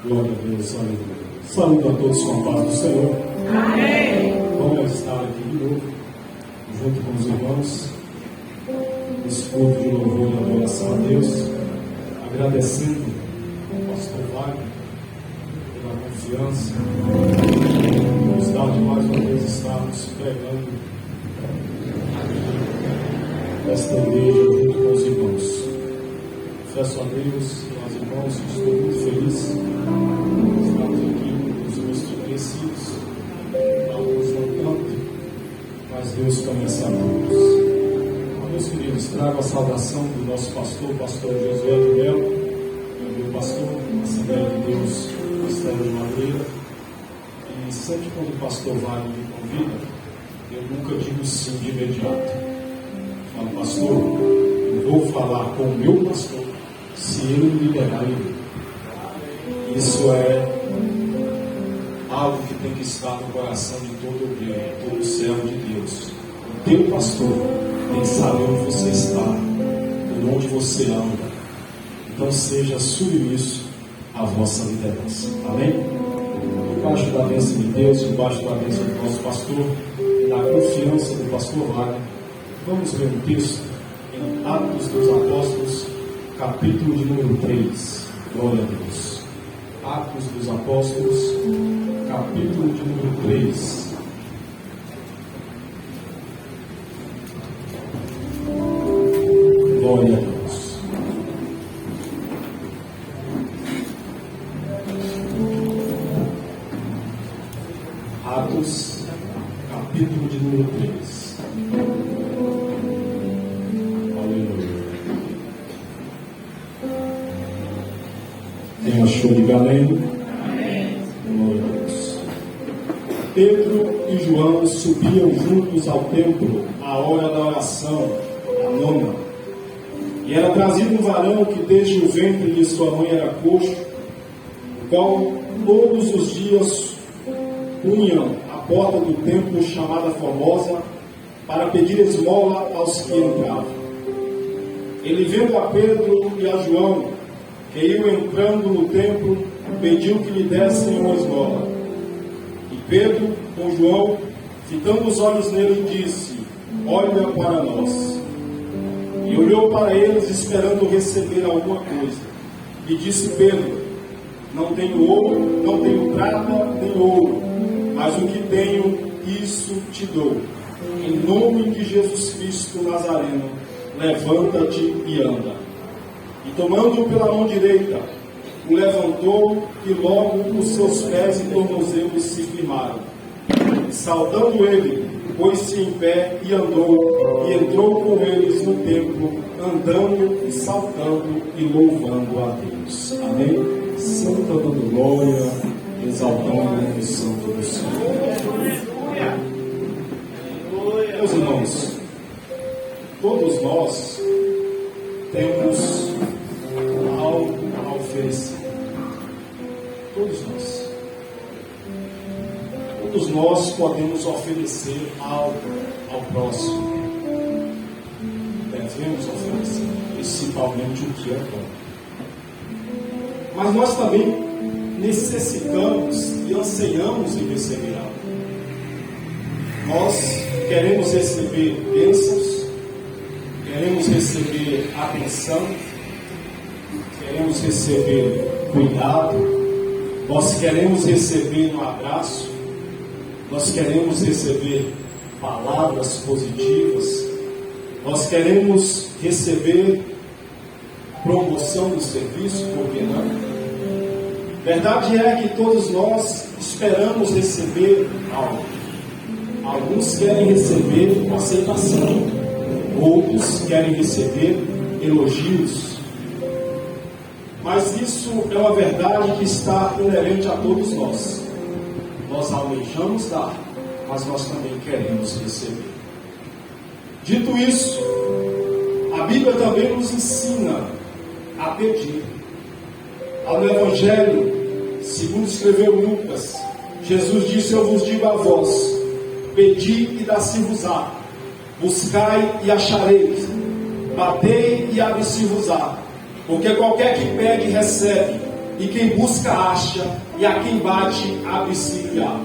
Glória a Deus, aleluia. Saúdo a todos com a paz do Senhor. Amém. Vamos estar aqui de novo, junto com os irmãos, nesse culto de louvor e adoração a Deus, agradecendo ao pastor Wagner pela confiança, por nos dar de mais uma vez estarmos pregando esta igreja junto com os irmãos. Peço a Deus e aos irmãos que estou muito feliz. Estamos aqui com os meus conhecidos, alguns não tanto, mas Deus conhece a todos. Meus queridos, trago a saudação do nosso pastor Josué de Melo, meu pastor, Assembleia de Deus, Castelo de Madeira. E sempre quando o pastor Wagner me convida, eu nunca digo sim de imediato. Falo, pastor, eu vou falar com o meu pastor se ele me liberar em mim. Isso é algo que tem que estar no coração de todo obreiro, todo servo de Deus. O teu pastor tem que saber onde você está, por onde você anda. Então seja submisso à vossa liderança. Amém? Debaixo da bênção de Deus, debaixo da bênção do nosso pastor, da confiança do pastor Wagner, vamos ver um texto em Atos dos Apóstolos, capítulo de número 3. Glória a Deus. Atos dos Apóstolos, capítulo de número 3. Glória a Deus. Atos, capítulo de número 3. Aleluia. Quem achou de galeno? Amém. Glória a Deus. Pedro e João subiam juntos ao templo à hora da oração, a nona. E era trazido um varão que desde o ventre de sua mãe era coxo, o qual todos os dias punham à porta do templo chamada Formosa para pedir esmola aos que entravam. Ele, vendo a Pedro e a João que iam entrando no templo, pediu que lhe dessem uma esmola. E Pedro, com João, fitando os olhos nele, disse: olha para nós. E olhou para eles, esperando receber alguma coisa. E disse Pedro: não tenho ouro, não tenho prata nem ouro, mas o que tenho, isso te dou. Em nome de Jesus Cristo Nazareno, levanta-te e anda. E tomando-o pela mão direita, o levantou, e logo os seus pés e tornozelos se firmaram. E saltando ele, pôs-se em pé e andou, e entrou com eles no templo, andando e saltando e louvando a Deus. Amém? Santa dando glória, exaltando o santo do Senhor. Meus irmãos, todos nós temos algo a oferecer. Todos nós. Todos nós podemos oferecer algo ao próximo. Devemos oferecer, principalmente o que é bom. Mas nós também necessitamos e ansiamos em receber algo. Nós queremos receber bênçãos, queremos receber atenção, queremos receber cuidado, nós queremos receber um abraço, nós queremos receber palavras positivas, nós queremos receber promoção do serviço, por que não? Verdade é que todos nós esperamos receber algo. Alguns querem receber aceitação, outros querem receber elogios. Mas isso é uma verdade que está inerente a todos nós. Nós almejamos dar, mas nós também queremos receber. Dito isso, a Bíblia também nos ensina a pedir. No Evangelho, segundo escreveu Lucas, Jesus disse: eu vos digo a vós, pedi e dá-se-vos-á, buscai e achareis, batei e abre-se-vos-á, porque qualquer que pede recebe, e quem busca acha, e a quem bate abre-se-lhe-á.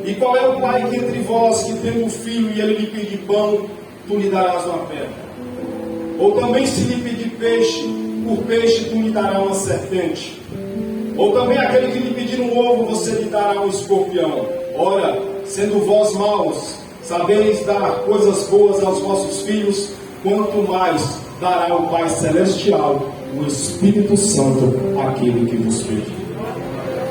E qual é o pai que entre vós, que tendo um filho e ele lhe pedir pão, tu lhe darás uma pedra? Ou também se lhe pedir peixe, por peixe tu lhe darás uma serpente? Ou também aquele que lhe pedir um ovo, você lhe dará um escorpião? Ora, sendo vós maus, sabeis dar coisas boas aos vossos filhos, quanto mais dará o Pai Celestial, o Espírito Santo, àquele que vos pedir.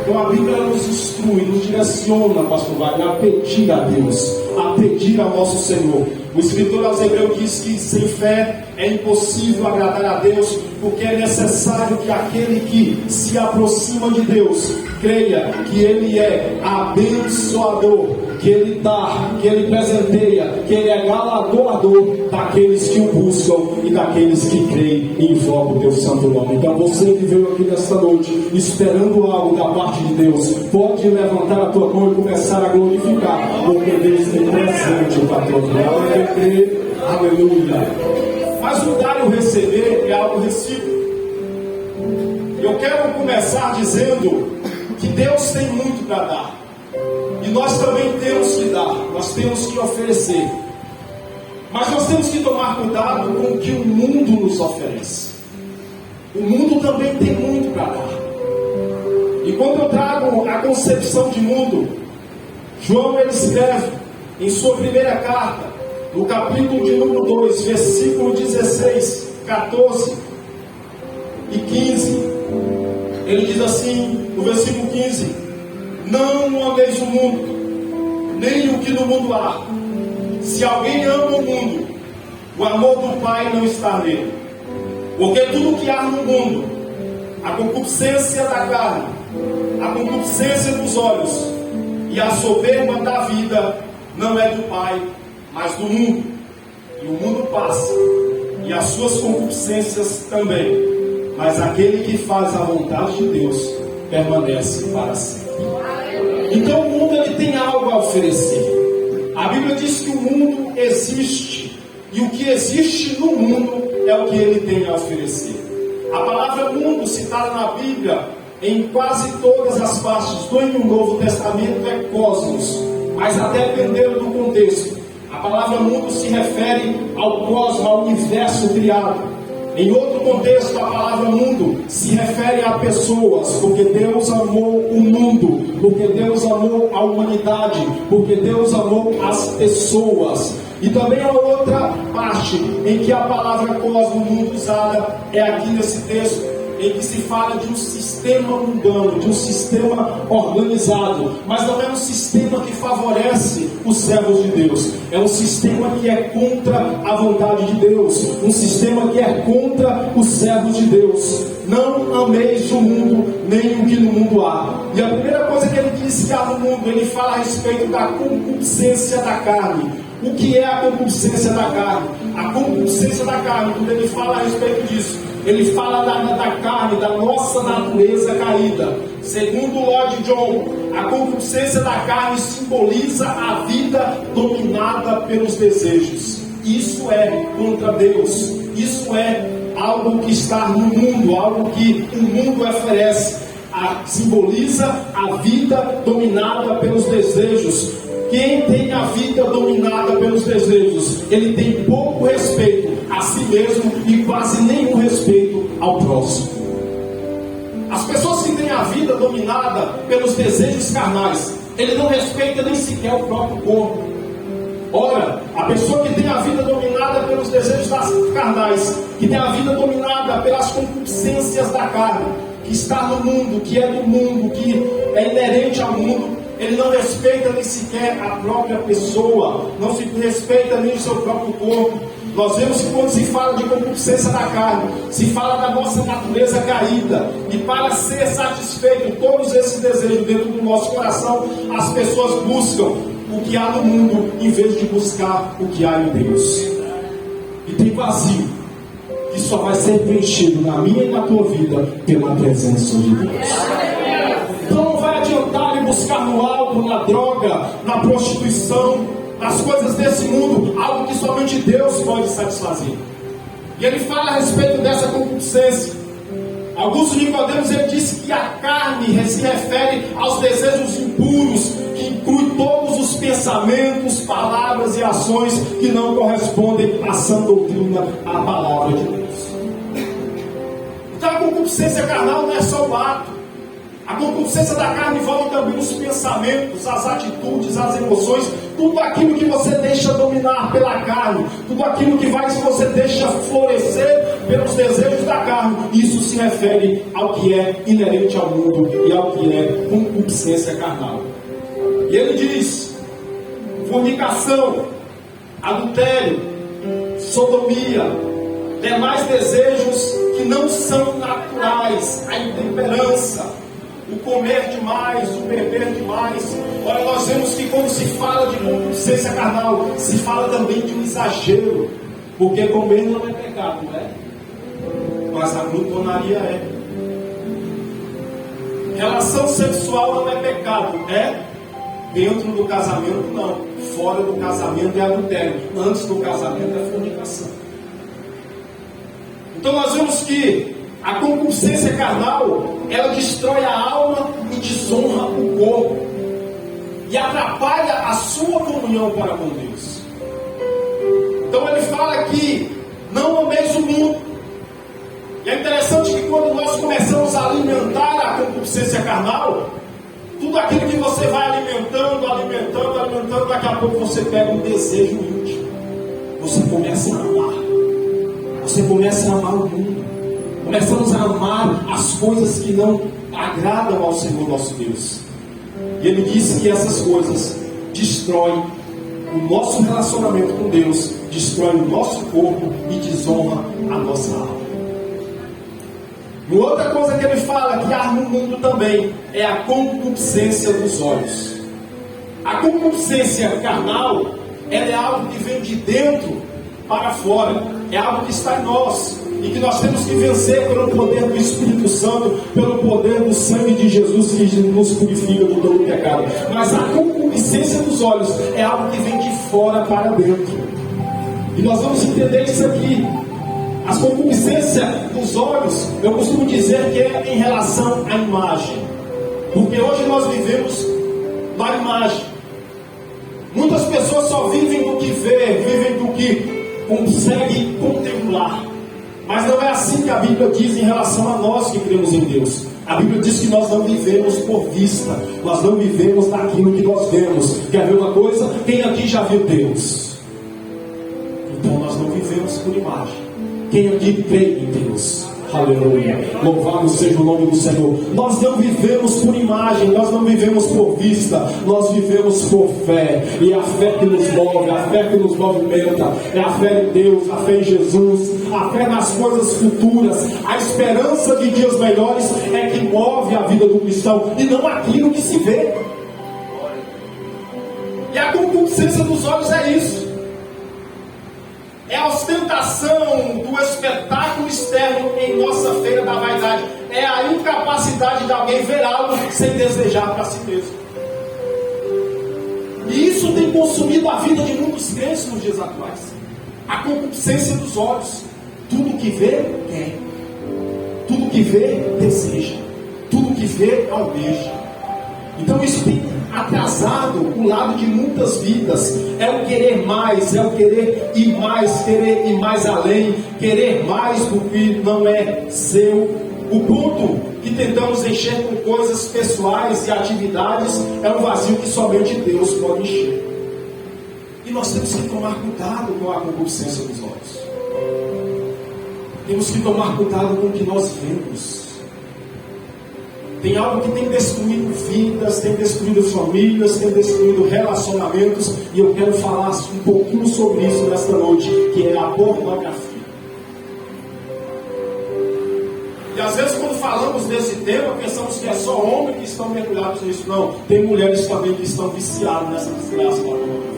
Então a Bíblia nos instrui, nos direciona, pastor Wagner, a pedir a Deus, a pedir ao nosso Senhor. O escritor aos Hebreus diz que sem fé é impossível agradar a Deus, porque é necessário que aquele que se aproxima de Deus creia que Ele é abençoador, que Ele dá, que Ele presenteia, que Ele é galardoador daqueles que o buscam e daqueles que creem e invocam o teu santo nome. Então você que veio aqui nesta noite esperando algo da parte de Deus, pode levantar a tua mão e começar a glorificar, porque Deus tem presente para a tua vida. Aleluia. Mas o dar e o receber é algo recíproco. Eu quero começar dizendo que Deus tem muito para dar, e nós também temos que dar, nós temos que oferecer, mas nós temos que tomar cuidado com o que o mundo nos oferece. O mundo também tem muito para dar, e quando eu trago a concepção de mundo, João ele escreve em sua primeira carta, no capítulo de número 2, versículo 16, 14 e 15, ele diz assim, no versículo 15: não ameis o mundo, nem o que no mundo há. Se alguém ama o mundo, o amor do Pai não está nele. Porque tudo que há no mundo, a concupiscência da carne, a concupiscência dos olhos e a soberba da vida, não é do Pai, mas do mundo. E o mundo passa, e as suas concupiscências também. Mas aquele que faz a vontade de Deus permanece para sempre. Então o mundo ele tem algo a oferecer. A Bíblia diz que o mundo existe, e o que existe no mundo é o que ele tem a oferecer. A palavra mundo citada na Bíblia em quase todas as partes do Novo Testamento é cosmos, mas até dependendo do contexto. A palavra mundo se refere ao cosmos, ao universo criado. Em outro contexto, a palavra mundo se refere a pessoas, porque Deus amou o mundo, porque Deus amou a humanidade, porque Deus amou as pessoas. E também a outra parte em que a palavra cosmo, mundo usada, é aqui nesse texto, em que se fala de um sistema mundano, de um sistema organizado, mas não é um sistema que favorece os servos de Deus, é um sistema que é contra a vontade de Deus, um sistema que é contra os servos de Deus. Não ameis o mundo, nem o que no mundo há. E a primeira coisa que ele diz que há no mundo, ele fala a respeito da concupiscência da carne. O que é a concupiscência da carne? A concupiscência da carne, quando ele fala a respeito disso, ele fala da carne, da nossa natureza caída. Segundo Lloyd Jones, a concupiscência da carne simboliza a vida dominada pelos desejos. Isso é contra Deus. Isso é algo que está no mundo, algo que o mundo oferece. Simboliza a vida dominada pelos desejos. Quem tem a vida dominada pelos desejos, ele tem pouco respeito a si mesmo e quase nenhum respeito ao próximo. As pessoas que têm a vida dominada pelos desejos carnais, ele não respeita nem sequer o próprio corpo. Ora, a pessoa que tem a vida dominada pelos desejos carnais, que tem a vida dominada pelas concupiscências da carne, que está no mundo, que é do mundo, que é inerente ao mundo, ele não respeita nem sequer a própria pessoa, não se respeita nem o seu próprio corpo. Nós vemos que quando se fala de concupiscência da carne, se fala da nossa natureza caída, e para ser satisfeito todos esses desejos dentro do nosso coração, as pessoas buscam o que há no mundo, em vez de buscar o que há em Deus. E tem vazio, que só vai ser preenchido na minha e na tua vida, pela presença de Deus. Então não vai adiantar ele buscar no álcool, na droga, na prostituição, nas coisas desse mundo, algo que somente Deus pode satisfazer. E ele fala a respeito dessa concupiscência. Augusto Nicodemos, ele disse que a carne se refere aos desejos impuros, que inclui todos os pensamentos, palavras e ações que não correspondem à sã doutrina, à palavra de Deus. Então a concupiscência carnal não é só o ato. A concupiscência da carne envolve também os pensamentos, as atitudes, as emoções, tudo aquilo que você deixa dominar pela carne, tudo aquilo que você deixa florescer pelos desejos da carne. Isso se refere ao que é inerente ao mundo e ao que é concupiscência carnal. E ele diz: fornicação, adultério, sodomia, demais desejos que não são naturais, a intemperança, o comer demais, o beber demais. Ora, nós vemos que quando se fala de concupiscência carnal, se fala também de um exagero, porque comer não é pecado, não é? Mas a glutonaria é. Relação sexual não é pecado, é? Dentro do casamento não, fora do casamento é adultério, antes do casamento é fornicação. Então nós vemos que a concupiscência carnal, ela destrói a alma e desonra o corpo, e atrapalha a sua comunhão para com Deus. Então ele fala que não ameis o mundo. E é interessante que quando nós começamos a alimentar a concupiscência carnal, tudo aquilo que você vai alimentando, daqui a pouco você pega um desejo íntimo. Você começa a amar. Você começa a amar o mundo. Começamos a amar as coisas que não agradam ao Senhor nosso Deus. E ele disse que essas coisas destroem o nosso relacionamento com Deus, destroem o nosso corpo e desonra a nossa alma. E outra coisa que ele fala que há no mundo também é a concupiscência dos olhos. A concupiscência carnal, ela é algo que vem de dentro para fora, é algo que está em nós e que nós temos que vencer pelo poder do Espírito Santo, pelo poder do sangue de Jesus que nos purifica do todo pecado. Mas a concupiscência dos olhos é algo que vem de fora para dentro, e nós vamos entender isso aqui. As concupiscências dos olhos, eu costumo dizer que é em relação à imagem, porque hoje nós vivemos da imagem. Muitas pessoas só vivem do que vê, vivem do que consegue contemplar. Mas não é assim que a Bíblia diz em relação a nós que cremos em Deus. A Bíblia diz que nós não vivemos por vista, nós não vivemos daquilo que nós vemos. Quer ver uma coisa? Quem aqui já viu Deus? Então nós não vivemos por imagem. Quem aqui crê em Deus? Aleluia. Louvado seja o nome do Senhor. Nós não vivemos por imagem, nós não vivemos por vista, nós vivemos por fé. E a fé que nos move, a fé que nos movimenta, é a fé em Deus, a fé em Jesus, a fé nas coisas futuras, a esperança de dias melhores é que move a vida do cristão, e não aquilo que se vê. E a concupiscência dos olhos é isso. É a ostentação do espetáculo externo em nossa feira da vaidade. É a incapacidade de alguém ver algo sem desejar para si mesmo. E isso tem consumido a vida de muitos crentes nos dias atuais. A concupiscência dos olhos. Tudo que vê, quer. Tudo que vê, deseja. Tudo que vê, almeja. Então isso tem atrasado o lado de muitas vidas. É o querer mais, é o querer ir mais além, querer mais do que não é seu. O ponto que tentamos encher com coisas pessoais e atividades é um vazio que somente Deus pode encher. E nós temos que tomar cuidado com a concupiscência dos olhos. Temos que tomar cuidado com o que nós vemos. Tem algo que tem destruído vidas, tem destruído famílias, tem destruído relacionamentos, e eu quero falar um pouquinho sobre isso nesta noite, que é a pornografia. E às vezes quando falamos desse tema, pensamos que é só homens que estão mergulhados nisso. Não, tem mulheres também que estão viciadas nessa desgraça da pornografia.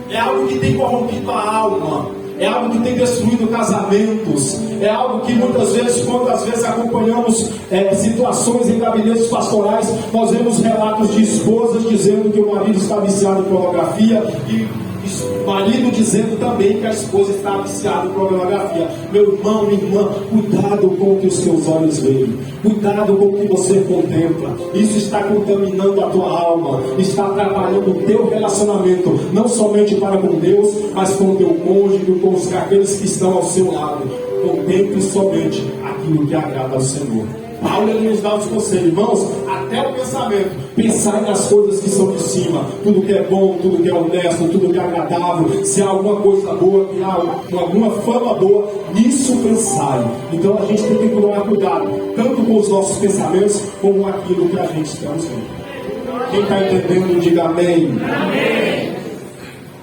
É algo que tem corrompido a alma. É algo que tem destruído casamentos. É algo que muitas vezes, quantas vezes acompanhamos situações em gabinetes pastorais, nós vemos relatos de esposas dizendo que o marido está viciado em pornografia, e marido dizendo também que a esposa está viciada em pornografia. Meu irmão, minha irmã, cuidado com o que os seus olhos veem, cuidado com o que você contempla. Isso está contaminando a tua alma, está atrapalhando o teu relacionamento, não somente para com Deus, mas com o teu cônjuge, com aqueles que estão ao seu lado. Contemple somente aquilo que agrada ao Senhor. Paulo ele nos dá os conselhos, irmãos, até o pensamento. Pensai nas coisas que são de cima, tudo que é bom, tudo que é honesto, tudo que é agradável, se há alguma coisa boa, se há alguma fama boa, nisso pensai. Então a gente tem que tomar cuidado, tanto com os nossos pensamentos, como aquilo que a gente está usando. Quem está entendendo, diga amém. Amém.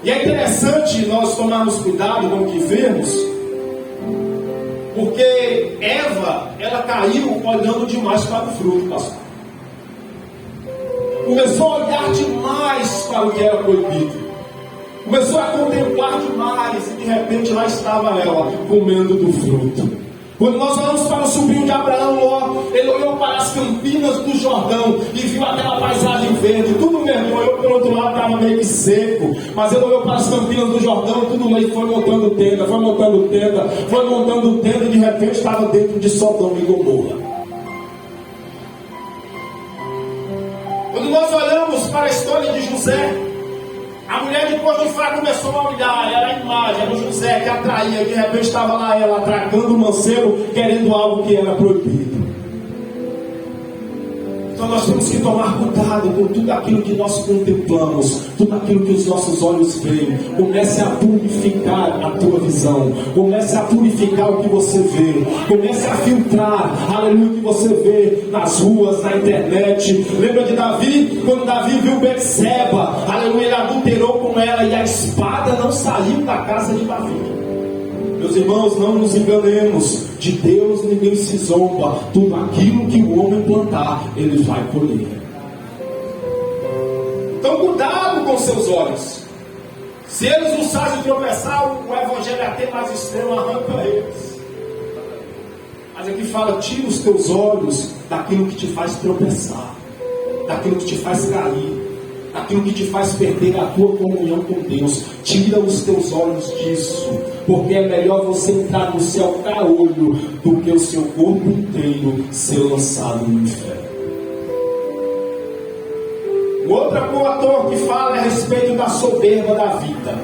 E é interessante nós tomarmos cuidado com o que vemos, porque Eva, ela caiu olhando demais para o fruto, pastor. Começou a olhar demais para o que era proibido. Começou a contemplar demais e de repente lá estava ela, comendo do fruto. Quando nós olhamos para o sobrinho de Abraão, Ló, ele olhou para as campinas do Jordão e viu aquela paisagem verde, tudo verde. Olhou pelo outro lado, estava meio que seco, mas ele olhou para as campinas do Jordão, tudo lá, e foi montando tenda, foi montando tenda, foi montando tenda, e de repente estava dentro de Sodoma e Gomorra. Quando nós olhamos para a história de José, a mulher de Potifar começou a olhar, era a imagem, era o José que atraía, de repente estava lá ela atracando o mancebo, querendo algo que era proibido. Então nós temos que tomar cuidado com tudo aquilo que nós contemplamos, tudo aquilo que os nossos olhos veem. Comece a purificar a tua visão, comece a purificar o que você vê, comece a filtrar, aleluia, o que você vê nas ruas, na internet. Lembra de Davi? Quando Davi viu Betseba, aleluia, ele adulterou com ela e a espada não saiu da casa de Davi. Meus irmãos, não nos enganemos, de Deus ninguém se zomba, tudo aquilo que o homem plantar, ele vai colher. Então cuidado com seus olhos, se eles nos fazem tropeçar, o evangelho até mais extremo arranca eles. Mas aqui fala, tira os teus olhos daquilo que te faz tropeçar, daquilo que te faz cair, aquilo que te faz perder a tua comunhão com Deus. Tira os teus olhos disso, porque é melhor você entrar no céu caolho do que o seu corpo inteiro ser lançado no inferno. O outro autor que fala é a respeito da soberba da vida.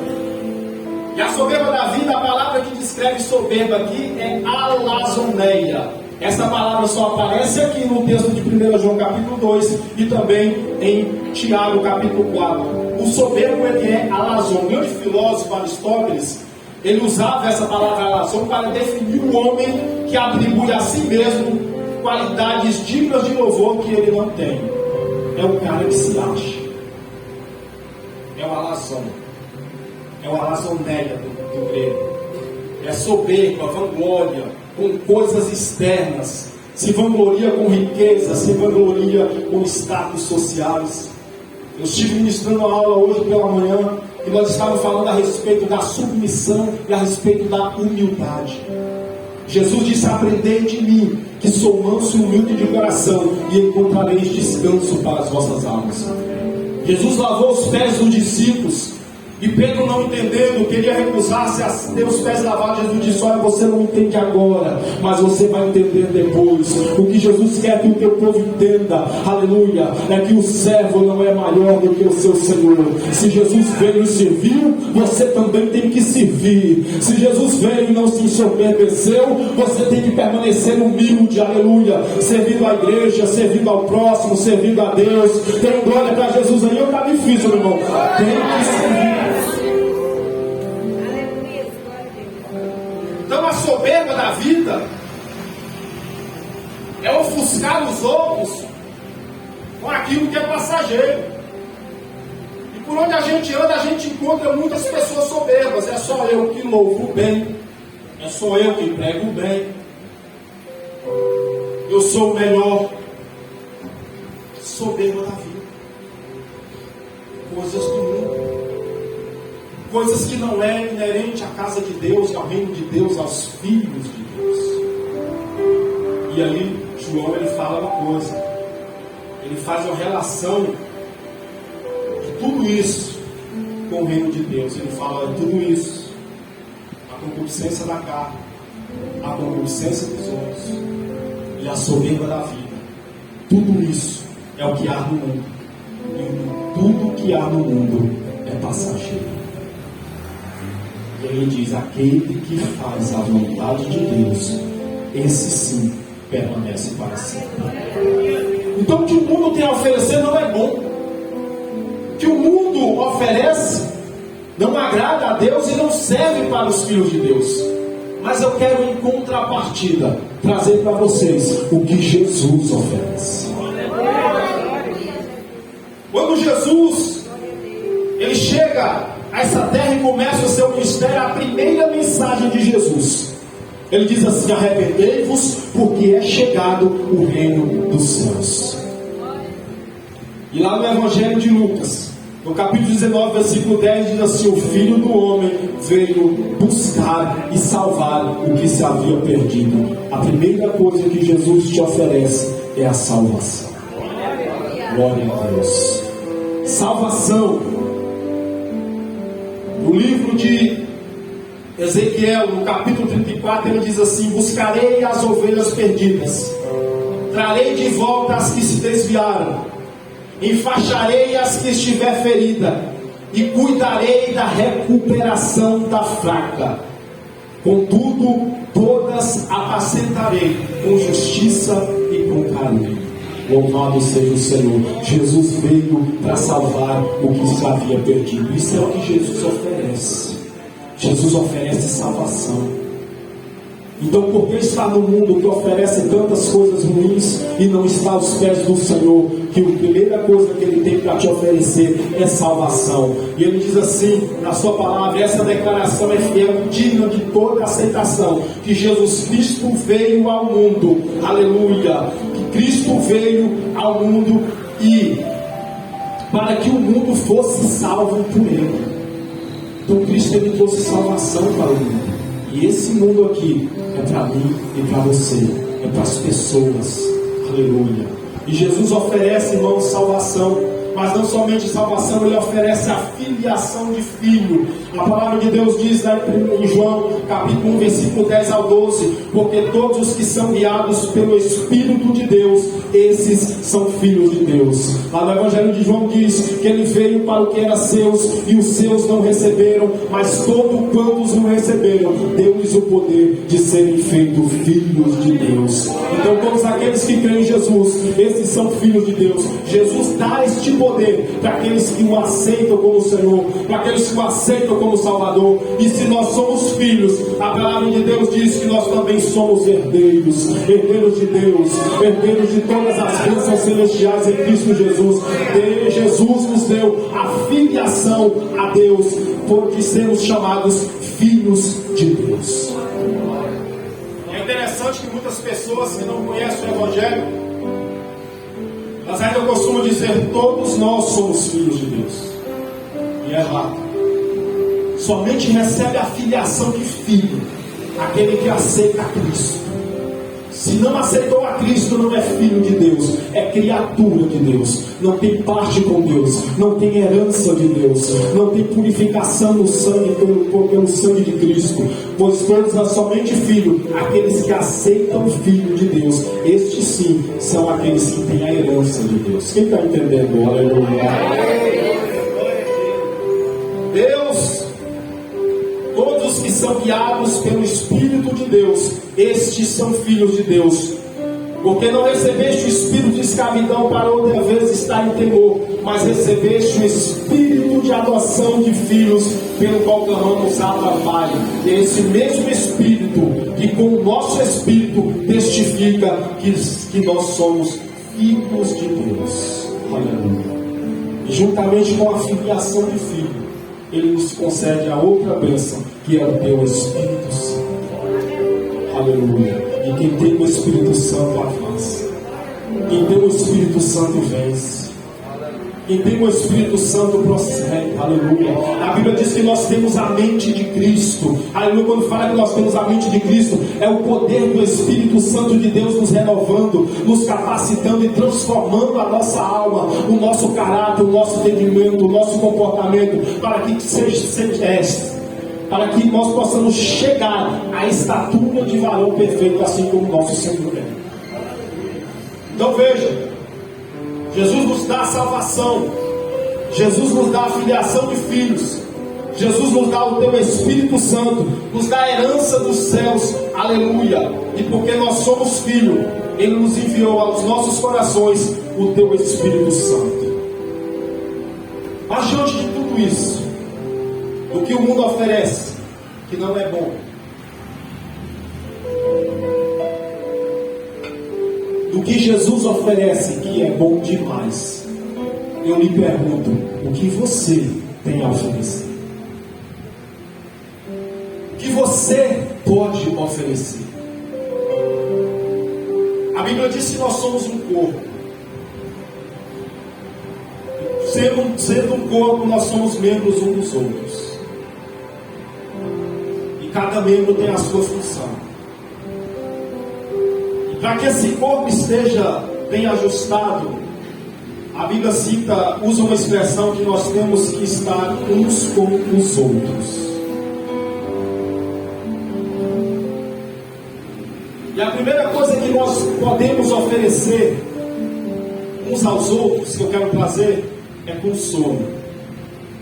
E a soberba da vida, a palavra que descreve soberba aqui é alazoneia. Essa palavra só aparece aqui no texto de 1 João capítulo 2 e também em Tiago capítulo 4. O soberbo ele é alazon. O grande filósofo Aristóteles, ele usava essa palavra alazon para definir o homem que atribui a si mesmo qualidades dignas de louvor que ele não tem. É o cara que se acha. É o alazon. É o alazoneia do grego. É soberba, vanglória, com coisas externas, se vangloria com riqueza, se vangloria com status sociais. Eu estive ministrando uma aula hoje pela manhã e nós estávamos falando a respeito da submissão e a respeito da humildade. Jesus disse: aprendei de mim, que sou manso e humilde de coração, e encontrareis descanso para as vossas almas. Jesus lavou os pés dos discípulos. E Pedro, não entendendo, queria recusar-se a ter os pés lavados. Jesus disse: olha, você não entende agora, mas você vai entender depois. O que Jesus quer que o teu povo entenda, aleluia, é que o servo não é maior do que o seu Senhor. Se Jesus veio e serviu, você também tem que servir. Se Jesus veio e não se ensoberbeceu, você tem que permanecer humilde, aleluia, servindo a igreja, servindo ao próximo, servindo a Deus. Tem glória para Jesus aí, eu está difícil, meu irmão. Tem que servir. Então a soberba da vida é ofuscar os outros com aquilo que é passageiro. E por onde a gente anda, a gente encontra muitas pessoas soberbas. É só eu que louvo bem, é só eu que prego bem, eu sou o melhor. Soberba da vida. Coisas do mundo, coisas que não é inerente à casa de Deus, ao reino de Deus, aos filhos de Deus. E aí João ele fala uma coisa, ele faz uma relação de tudo isso com o reino de Deus. Ele fala: olha, tudo isso, a concupiscência da carne, a concupiscência dos olhos e a soberba da vida, tudo isso é o que há no mundo. E tudo que há no mundo é passageiro. E ele diz: aquele que faz a vontade de Deus, esse sim permanece para sempre. Então o que o mundo tem a oferecer não é bom. O que o mundo oferece não agrada a Deus e não serve para os filhos de Deus. Mas eu quero, em contrapartida, trazer para vocês o que Jesus oferece. Quando Jesus ele chega a essa terra e começa o seu ministério, a primeira mensagem de Jesus, ele diz assim: arrependei-vos, porque é chegado o reino dos céus. E lá no Evangelho de Lucas, no capítulo 19, versículo 10, diz assim: o Filho do Homem veio buscar e salvar o que se havia perdido. A primeira coisa que Jesus te oferece é a salvação. Glória a Deus. Salvação. No livro de Ezequiel, no capítulo 34, ele diz assim: buscarei as ovelhas perdidas, trarei de volta as que se desviaram, enfaixarei as que estiver ferida, e cuidarei da recuperação da fraca. Contudo, todas apacentarei com justiça e com carinho. Louvado seja o Senhor. Jesus veio para salvar o que se havia perdido. Isso é o que Jesus oferece. Jesus oferece salvação. Então, por que está no mundo que oferece tantas coisas ruins e não está aos pés do Senhor, que a primeira coisa que Ele tem para te oferecer é salvação? E Ele diz assim na sua palavra, essa declaração é fiel, digna de toda aceitação, que Jesus Cristo veio ao mundo, aleluia, que Cristo veio ao mundo e para que o mundo fosse salvo por Ele. Então Cristo Ele trouxe salvação para o mundo. E esse mundo aqui é para mim e para você, é para as pessoas, aleluia. E Jesus oferece, irmãos, salvação, mas não somente salvação, Ele oferece a filiação de filho. A palavra de Deus diz lá em João, capítulo 1, versículo 10 ao 12, porque todos os que são guiados pelo Espírito de Deus, esses são filhos de Deus. Lá no Evangelho de João diz que Ele veio para o que era seus, e os seus não receberam, mas todos quantos o receberam, deu-lhes o poder de serem feitos filhos de Deus. Então todos aqueles que creem em Jesus, esses são filhos de Deus. Jesus dá este poder para aqueles que o aceitam como Senhor, para aqueles que o aceitam como Salvador. E se nós somos filhos, a palavra de Deus diz que nós também somos herdeiros, herdeiros de Deus, herdeiros de todas as bênçãos celestiais em Cristo Jesus. E Jesus nos deu a filiação a Deus, porque sermos chamados filhos de Deus. É interessante que muitas pessoas que não conhecem o Evangelho, mas ainda eu costumo dizer: todos nós somos filhos de Deus. E é errado. Somente recebe a filiação de filho aquele que aceita a Cristo. Se não aceitou a Cristo, não é filho de Deus, é criatura de Deus, não tem parte com Deus, não tem herança de Deus, não tem purificação no sangue pelo sangue de Cristo. Pois todos são somente filho aqueles que aceitam o Filho de Deus. Estes sim são aqueles que têm a herança de Deus. Quem está entendendo? Aleluia. Deus, todos os que são guiados pelo Espírito de Deus, estes são filhos de Deus. Porque não recebeste o espírito de escravidão para outra vez estar em temor, mas recebeste o espírito de adoção de filhos, pelo qual clamamos Abba, Pai. E esse mesmo espírito que com o nosso espírito testifica que nós somos filhos de Deus. Aleluia. E juntamente com a filiação de filho, Ele nos concede a outra bênção, que é o teu Espírito Santo. Aleluia. E quem tem o Espírito Santo avança. Quem tem o Espírito Santo vence. Quem tem o Espírito Santo prossegue, aleluia. A Bíblia diz que nós temos a mente de Cristo, aleluia. Quando fala que nós temos a mente de Cristo, é o poder do Espírito Santo de Deus nos renovando, nos capacitando e transformando a nossa alma, o nosso caráter, o nosso entendimento, o nosso comportamento, para que para que nós possamos chegar à estatura de varão perfeito, assim como o nosso Senhor é. Então veja, Jesus nos dá a salvação, Jesus nos dá a filiação de filhos, Jesus nos dá o teu Espírito Santo, nos dá a herança dos céus, aleluia. E porque nós somos filhos, Ele nos enviou aos nossos corações o teu Espírito Santo. Mas diante de tudo isso, do que o mundo oferece, que não é bom, do que Jesus oferece, que é bom demais, eu lhe pergunto, o que você tem a oferecer? O que você pode oferecer? A Bíblia diz que nós somos um corpo. Sendo um corpo, nós somos membros uns dos outros. E cada membro tem a sua função. Para que esse corpo esteja bem ajustado, a Bíblia usa uma expressão que nós temos que estar uns com os outros. E a primeira coisa que nós podemos oferecer uns aos outros, que eu quero trazer, é consolo.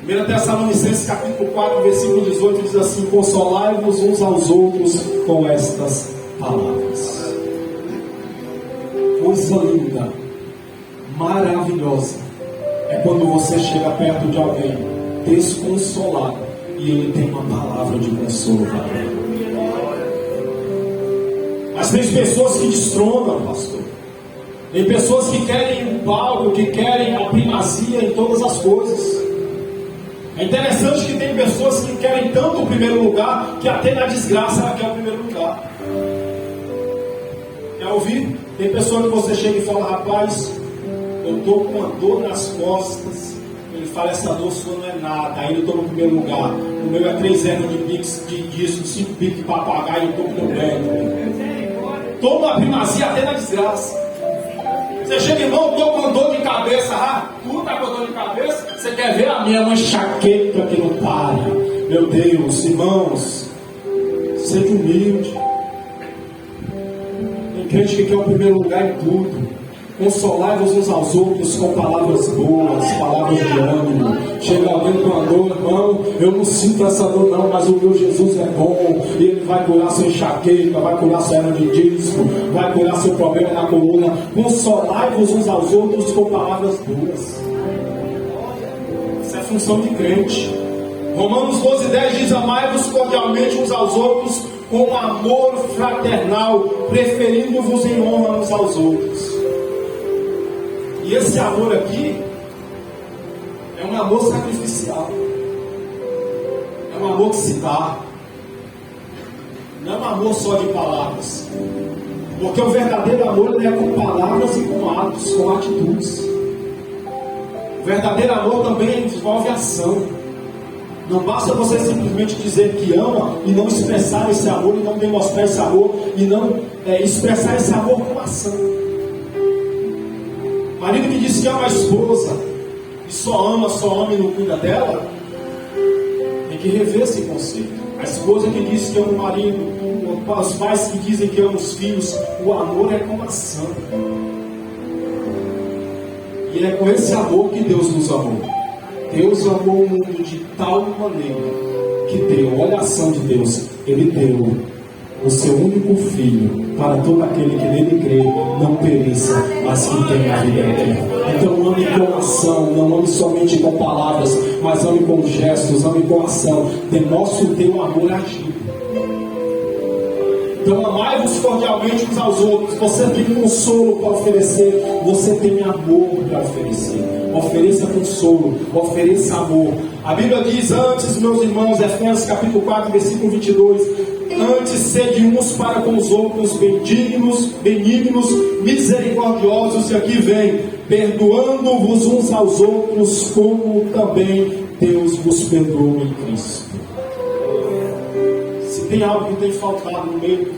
1 Tessalonicenses capítulo 4, versículo 18 diz assim: consolai-vos uns aos outros com estas palavras. Coisa linda, maravilhosa, é quando você chega perto de alguém desconsolado e ele tem uma palavra de consolo para ele. Mas tem pessoas que destronam, pastor. Tem pessoas que querem o palco, que querem a primazia em todas as coisas. É interessante que tem pessoas que querem tanto o primeiro lugar, que até na desgraça ela quer o primeiro lugar. Quer ouvir? Tem pessoa que você chega e fala: rapaz, eu estou com uma dor nas costas. Ele fala: essa dor sua não é nada. Aí eu estou no primeiro lugar. O meu é 3 ervas de pix, de disco, 5 pix de papagaio, eu estou com o médico. Toma a primazia até na desgraça. Você chega, irmão, estou com dor de cabeça. Ah, tu está com dor de cabeça? Você quer ver a minha uma enxaqueca que não para? Meu Deus, irmãos, seja humilde. Tem crente que quer o primeiro lugar em tudo. Consolai-vos uns aos outros com palavras boas, palavras de ânimo. Chega alguém com a dor: irmão, eu não sinto essa dor não, mas o meu Jesus é bom, e Ele vai curar sua enxaqueca, vai curar sua hernia de disco, vai curar seu problema na coluna. Consolai-vos uns aos outros com palavras boas. Isso é função de crente. Romanos 12:10 diz: amai-vos cordialmente uns aos outros com amor fraternal, preferindo-vos em honra uns aos outros. E esse amor aqui é um amor sacrificial. É um amor que se dá. Não é um amor só de palavras. Porque o verdadeiro amor não é com palavras e com atos, com atitudes. O verdadeiro amor também envolve ação. Não basta você simplesmente dizer que ama e não expressar esse amor, e não demonstrar esse amor, e não expressar esse amor com ação. Marido que diz que ama a esposa e só ama e não cuida dela, tem que rever esse conceito. A esposa que diz que ama o marido, os pais que dizem que amam os filhos, o amor é com ação. E é com esse amor que Deus nos amou. Deus amou o mundo de tal maneira que deu, olha a ação de Deus, Ele deu o seu único filho, para todo aquele que nele crê, não pereça, mas que tenha a vida eterna. Então ame com ação, não ame somente com palavras, mas ame com gestos, ame com ação. Demonstre o teu amor agindo. Então amai-vos cordialmente uns aos outros. Você tem consolo para oferecer, você tem amor para oferecer. Ofereça consolo, ofereça amor. A Bíblia diz antes, meus irmãos, Efésios capítulo 4, versículo 22, Antes, sede uns para com os outros benignos, misericordiosos, e aqui vem, perdoando-vos uns aos outros, como também Deus vos perdoou em Cristo. Se tem algo que tem faltado no meio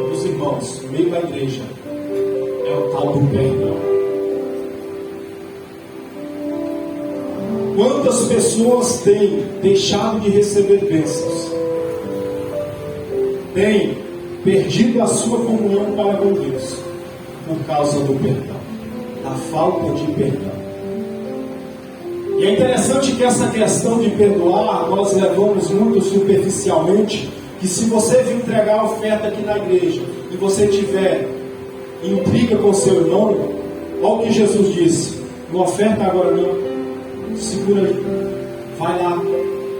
dos irmãos, no meio da igreja, é o tal do perdão. Quantas pessoas têm deixado de receber bênçãos? Têm perdido a sua comunhão para com Deus por causa do perdão, da falta de perdão. E é interessante que essa questão de perdoar, nós levamos muito superficialmente, que se você vir entregar a oferta aqui na igreja e você tiver intriga com seu irmão, olha o que Jesus disse: uma oferta agora não, segura aí, vai lá,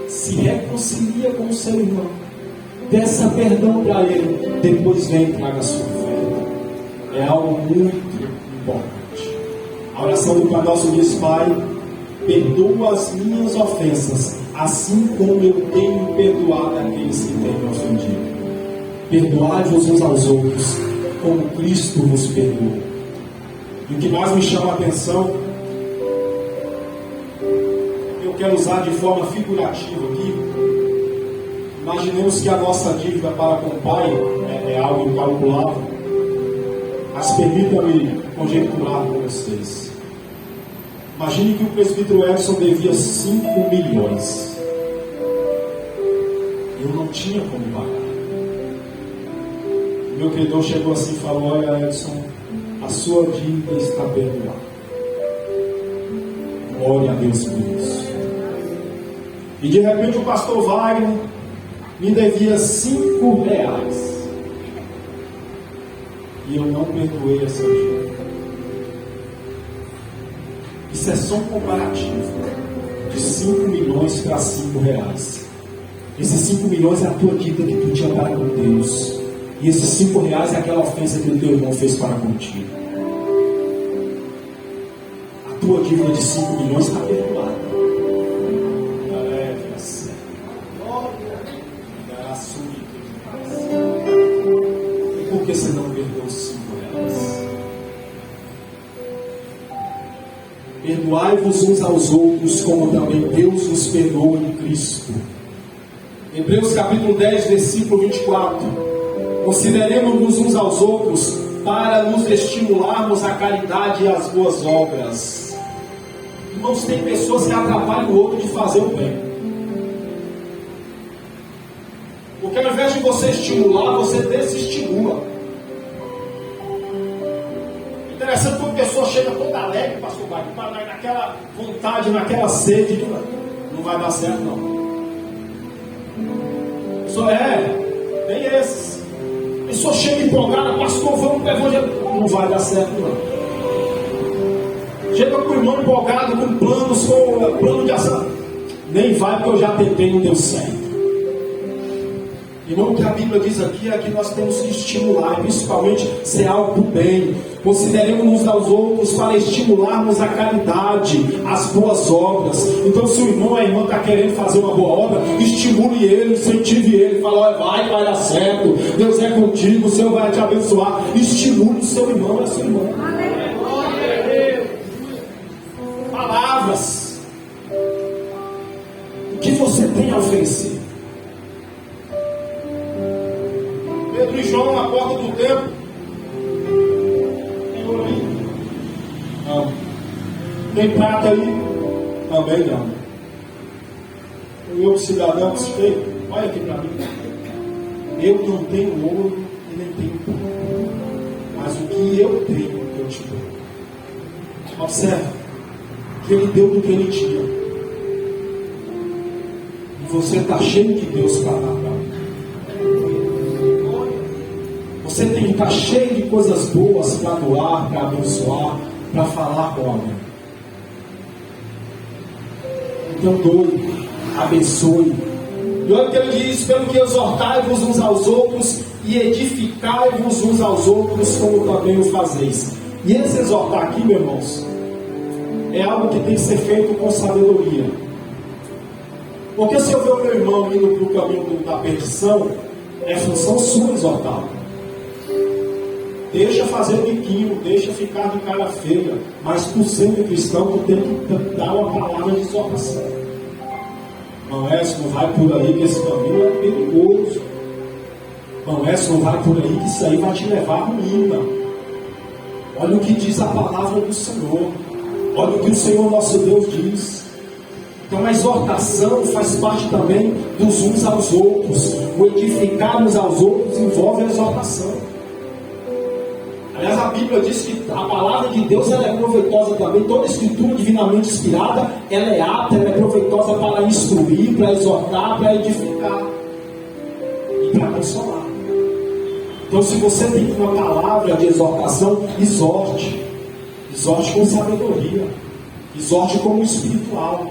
se reconcilia com o seu irmão, peça perdão para ele, depois vem e traga a sua oferta. É algo muito importante. A oração do Pai Nosso diz: Pai, perdoa as minhas ofensas, assim como eu tenho perdoado aqueles que têm me ofendido. Perdoai-vos uns aos outros, como Cristo vos perdoou. E o que mais me chama a atenção, eu quero usar de forma figurativa aqui. Imaginemos que a nossa dívida para com o Pai é algo incalculável, mas permita-me conjecturar com vocês. Imagine que o presbítero Edson devia 5 milhões. Eu não tinha como pagar. O meu credor chegou assim e falou: olha, Edson, a sua dívida está perdoada. Glória a Deus por isso. E de repente o pastor Wagner me devia 5 reais. E eu não perdoei essa dívida. Isso é só um comparativo de 5 milhões para 5 reais. Esses 5 milhões é a tua dívida que tu tinha para com Deus. E esses 5 reais é aquela ofensa que o teu irmão fez para contigo. A tua dívida de 5 milhões está perdoada. E por que você não perdoou os 5 reais? Perdoai-vos uns aos outros, como também Deus vos perdoou em Cristo. Hebreus capítulo 10, versículo 24. Consideremos-nos uns aos outros para nos estimularmos à caridade e às boas obras. Irmãos, tem pessoas que atrapalham o outro de fazer o bem. Porque ao invés de você estimular, você desestimula. Interessante quando a pessoa chega toda alegre, pastor Wagner, naquela vontade, naquela sede, não vai dar certo não. Só tem esses. A pessoa chega empolgada, pastor, vamos para o evangelho. Não vai dar certo não. Chega com o irmão empolgado, com planos, com plano de ação. Nem vai, porque eu já tentei e não deu certo. Irmão, o que a Bíblia diz aqui é que nós temos que estimular, principalmente ser algo do bem. Consideremos uns aos outros para estimularmos a caridade, as boas obras. Então, se o irmão ou a irmã está querendo fazer uma boa obra, estimule ele, incentive ele, fala: olha, vai dar certo, Deus é contigo, o Senhor vai te abençoar. Estimule o seu irmão e a sua irmã. Palavras. O que você tem a oferecer? Pedro e João na porta do templo. Tem ouro aí? Não. Tem prata aí? Também não. O outro cidadão disse: olha aqui para mim. Eu não tenho ouro e nem tenho prata, mas o que eu tenho, eu te dou. Observe que ele deu do que ele tinha. E você está cheio de Deus para dar para mim. Você tem que estar cheio de coisas boas para doar, para abençoar, para falar com alguém. Então doe, abençoe. E olha o que ele diz: pelo que exortai-vos uns aos outros e edificai-vos uns aos outros, como também o fazeis. E esse exortar aqui, meus irmãos, é algo que tem que ser feito com sabedoria. Porque se eu ver o meu irmão indo para o caminho da perdição, É função sua exortá-lo. Deixa fazer biquinho, deixa ficar de cara feia, mas por ser cristão, tu tem que dar uma palavra de exortação. Não vai por aí que esse caminho é perigoso. Não vai por aí que isso aí vai te levar à ruína. Olha o que diz a palavra do Senhor. Olha o que o Senhor nosso Deus diz. Então a exortação faz parte também dos uns aos outros. O edificar uns aos outros envolve a exortação. Aliás, a Bíblia diz que a palavra de Deus ela é proveitosa também. Toda escritura divinamente inspirada, ela é apta, ela é proveitosa para instruir, para exortar, para edificar e para consolar. Então, se você tem uma palavra de exortação, exorte. Exorte com sabedoria. Exorte como espiritual.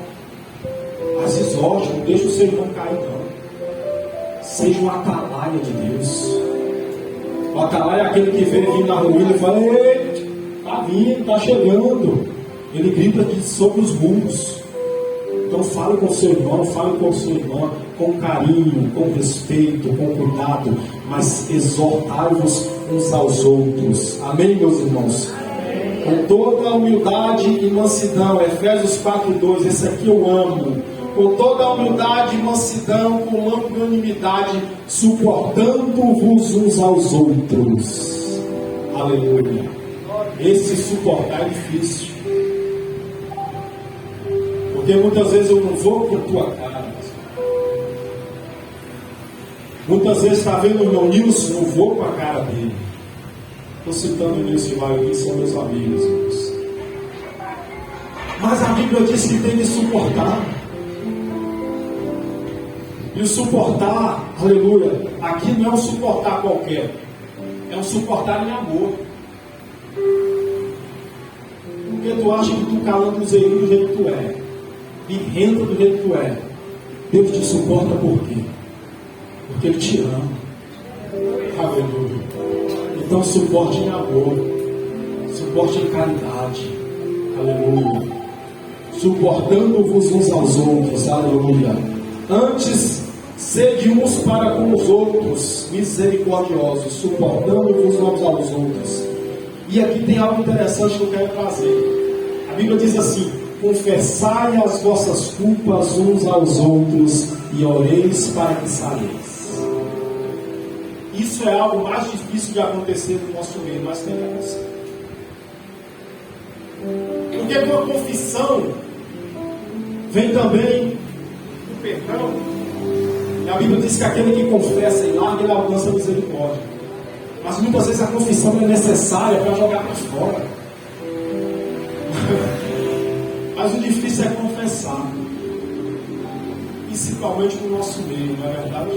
Mas exorte, não deixe o seu irmão cair, não. Seja um atalaia de Deus. O atalaia é aquele que vê vindo na ruína e fala: ei, está vindo, está chegando. Ele grita sobre os muros. Então fale com o seu irmão, fale com a sua irmã, com carinho, com respeito, com cuidado, mas exortai-vos uns aos outros. Amém, meus irmãos? Com toda a humildade e mansidão, Efésios 4:2, esse aqui eu amo. Com toda a humildade e mansidão, com longanimidade, suportando-vos uns aos outros. Aleluia. Esse suportar é difícil. Porque muitas vezes eu não vou por tua cara. Muitas vezes está vendo o irmão Nilson, não vou com a cara dele. Estou citando o Nilson e Maio, são meus amigos. Irmãos. Mas a Bíblia diz que tem que suportar. E o suportar, aleluia, aqui não é um suportar qualquer, é um suportar em amor. Porque tu acha que tu calando os eirinhos do jeito que tu é, birrento do jeito que tu é, Deus te suporta por quê? Porque Ele te ama. Aleluia. Então suporte em amor, suporte em caridade. Aleluia. Suportando-vos uns aos outros. Aleluia. Antes, sede uns para com os outros misericordiosos, suportando-vos uns aos outros. E aqui tem algo interessante que eu quero trazer. A Bíblia diz assim: confessai as vossas culpas uns aos outros e oreis para que sareis. Isso é algo mais difícil de acontecer no nosso meio, mas tem que acontecer. Porque com a confissão vem também o perdão. E a Bíblia diz que aquele que confessa e larga, ele alcança a misericórdia. Mas muitas vezes a confissão é necessária para jogar para fora. Mas o difícil é confessar. Principalmente no nosso meio, não é verdade?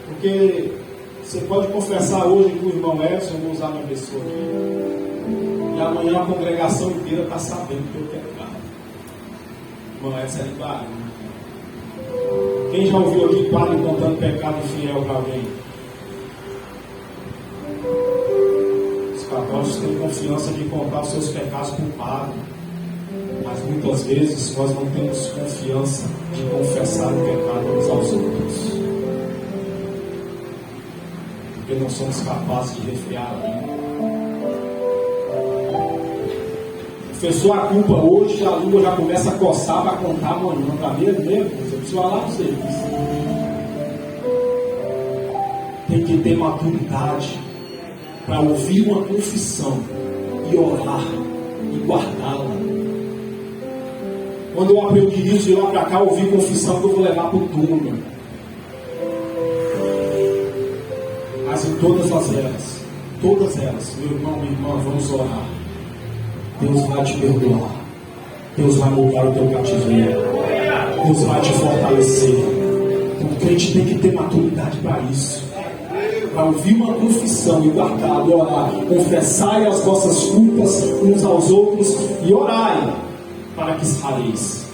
Porque você pode confessar hoje com o irmão Edson, eu vou usar minha pessoa aqui, e amanhã a congregação inteira está sabendo que eu tenho pecado. Irmão Edson é de Bahia. Quem já ouviu aqui padre contando pecado infiel para alguém? Os católicos têm confiança de contar os seus pecados para o padre, mas muitas vezes nós não temos confiança de confessar o pecado uns aos outros, porque não somos capazes de refrear a língua. Confessou a culpa hoje, a língua já começa a coçar para contar amanhã. Para mim é mesmo, você precisa falar para vocês. Tem que ter maturidade para ouvir uma confissão e orar e guardá-la. Quando eu aprendi isso, de lá para cá, ouvir confissão que eu vou levar para o túmulo. Mas em todas elas, meu irmão, minha irmã, vamos orar. Deus vai te perdoar. Deus vai mudar o teu cativeiro. Deus vai te fortalecer. O crente tem que ter maturidade para isso. Para ouvir uma confissão e guardar, orar. Confessai as vossas culpas uns aos outros e orai para que sareis.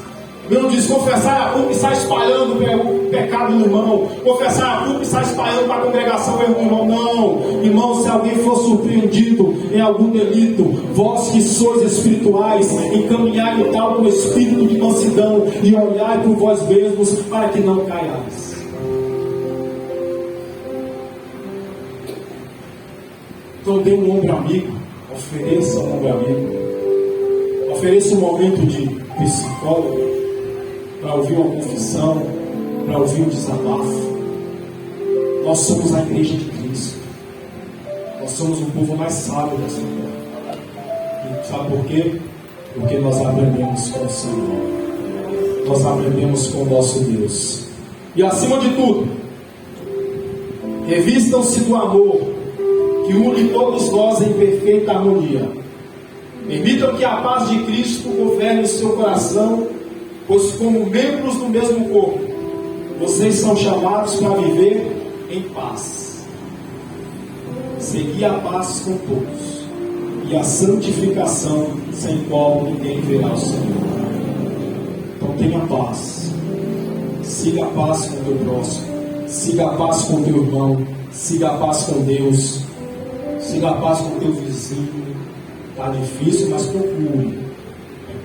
Não diz confessar a culpa e sai espalhando o pecado do irmão. Confessar a culpa e sai espalhando para a congregação o erro do irmão. Não, irmão, se alguém for surpreendido em algum delito, vós que sois espirituais, encaminhai o tal com o espírito de mansidão e olhai por vós mesmos para que não caiais. Então dê um ombro amigo, ofereça um ombro amigo, ofereça um momento de psicólogo para ouvir uma confissão, para ouvir um desabafo. Nós somos a igreja de Cristo. Nós somos o povo mais sábio dessa terra. E sabe por quê? Porque nós aprendemos com o Senhor. Nós aprendemos com o nosso Deus. E acima de tudo, revistam-se do amor que une todos nós em perfeita harmonia. Permitam que a paz de Cristo governe o seu coração, pois como membros do mesmo corpo, vocês são chamados para viver em paz. Segui a paz com todos e a santificação, sem qual ninguém verá o Senhor. Então tenha paz. Siga a paz com o teu próximo. Siga a paz com o teu irmão. Siga a paz com Deus. Siga a paz com o teu vizinho. Está difícil, mas procure.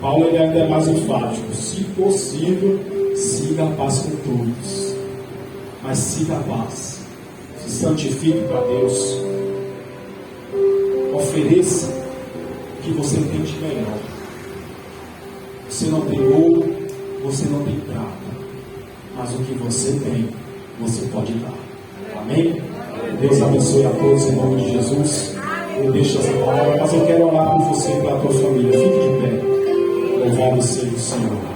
Paulo ele ainda é mais enfático. Se possível, siga a paz com todos. Mas siga a paz. Se santifique para Deus. Ofereça o que você tem de melhor. Você não tem ouro, você não tem prata. Mas o que você tem, você pode dar. Amém? Deus abençoe a todos em nome de Jesus. Eu deixo essa palavra, mas eu quero orar por você e pela tua família. Fique de pé. Louvado seja o Senhor.